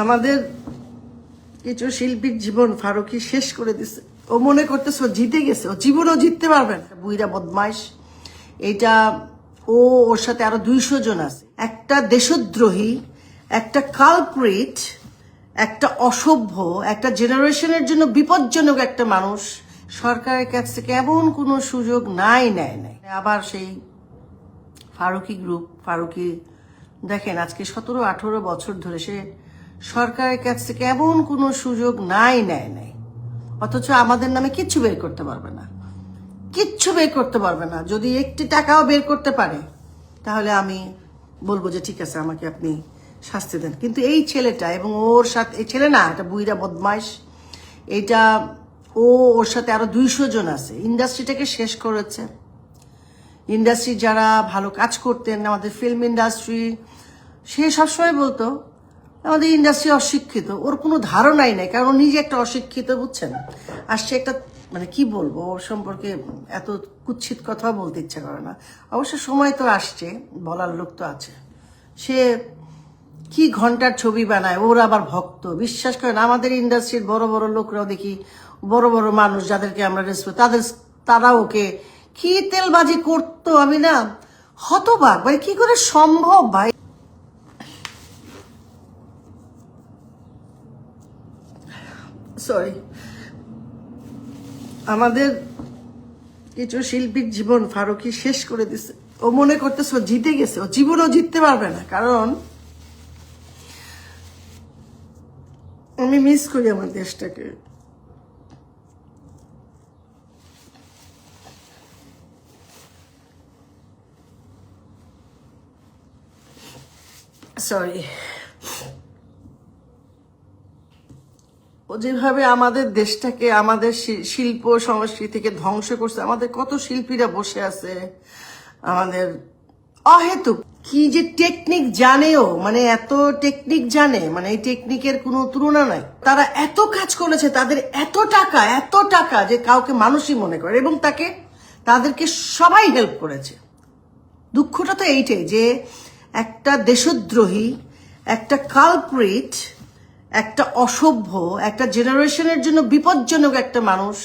আমাদের কিছু শিল্পীর জীবন ফারুকী শেষ করে দিছে। ও মনে করতেছে ও জিতে গেছে, ও জীবনও জিততে পারবে না। বুইরা বদমাইশ, এইটা ওর সাথে আরো 200 জন আছে। একটা দেশদ্রোহী, একটা কালপ্রিট, একটা অসভ্য, একটা জেনারেশনের জন্য বিপজ্জনক একটা মানুষ সরকারের কাছ থেকে এমন কোনো সুযোগ নাই। আবার সেই ফারুকী গ্রুপ, ফারুকী দেখেন আজকে 17-18 বছর ধরে সে সরকারের কাছ থেকে এমন কোনো সুযোগ নাই, অথচ আমাদের নামে কিচ্ছু বের করতে পারবে না, কিচ্ছু বের করতে পারবে না। যদি একটি টাকাও বের করতে পারে তাহলে আমি বলবো যে ঠিক আছে, আমাকে আপনি শাস্তি দেন। কিন্তু এই ছেলেটা এবং ওর সাথে, এই ছেলে না, এটা বুইরা বদমাইশ, এইটা ওর সাথে আরো 200 জন আছে। ইন্ডাস্ট্রিটাকে শেষ করেছে। ইন্ডাস্ট্রি যারা ভালো কাজ করতেন, আমাদের ফিল্ম ইন্ডাস্ট্রি, সে সবসময় বলতো আমাদের ইন্ডাস্ট্রি অশিক্ষিত। ওর কোনো ধারণাই নাই, কারণ নিজে একটা অশিক্ষিত, বুঝছেন। আর সে একটা, মানে কি বলবো ওর সম্পর্কে, এত কুৎসিত কথাও বলতে ইচ্ছা করে না। অবশ্য সময় তো আসছে, বলার লোক তো আছে। সে কি ঘন্টার ছবি বানায়, ওর আবার ভক্ত। বিশ্বাস করেন, আমাদের ইন্ডাস্ট্রির বড় বড় লোকরাও দেখি, বড় বড় মানুষ যাদেরকে আমরা রেসপেক্ট, তারা ওকে কি তেলবাজি করতো, আমি না হতবাক, মানে কি করে সম্ভব ভাই। সরি, আমাদের কিছু শিল্পীর জীবন ফারুকী শেষ করে দিছে। ও মনে করতেছে ও জিতে গেছে, ও জীবনও জিততে পারবে না। কারণ আমি মিস করি আমার দেশটাকে। সরি, ও যেভাবে আমাদের দেশটাকে, আমাদের শিল্প সংস্কৃতিকে ধ্বংস করছে। আমাদের কত শিল্পীরা বসে আছে, আমাদের অহেতুক কি যে টেকনিক জানেও, মানে এত টেকনিক জানে, মানে এই টেকনিকের কোনো তুলনা নাই। তারা এত কাজ করেছে, তাদের এত টাকা যে কাউকে মানুষই মনে করে, এবং তাদেরকে সবাই হেল্প করেছে। দুঃখটা তো এইটাই যে একটা দেশদ্রোহী, একটা কালপ্রিট, একটা অসভ্য, একটা জেনারেশনের জন্য বিপজ্জনক একটা মানুষ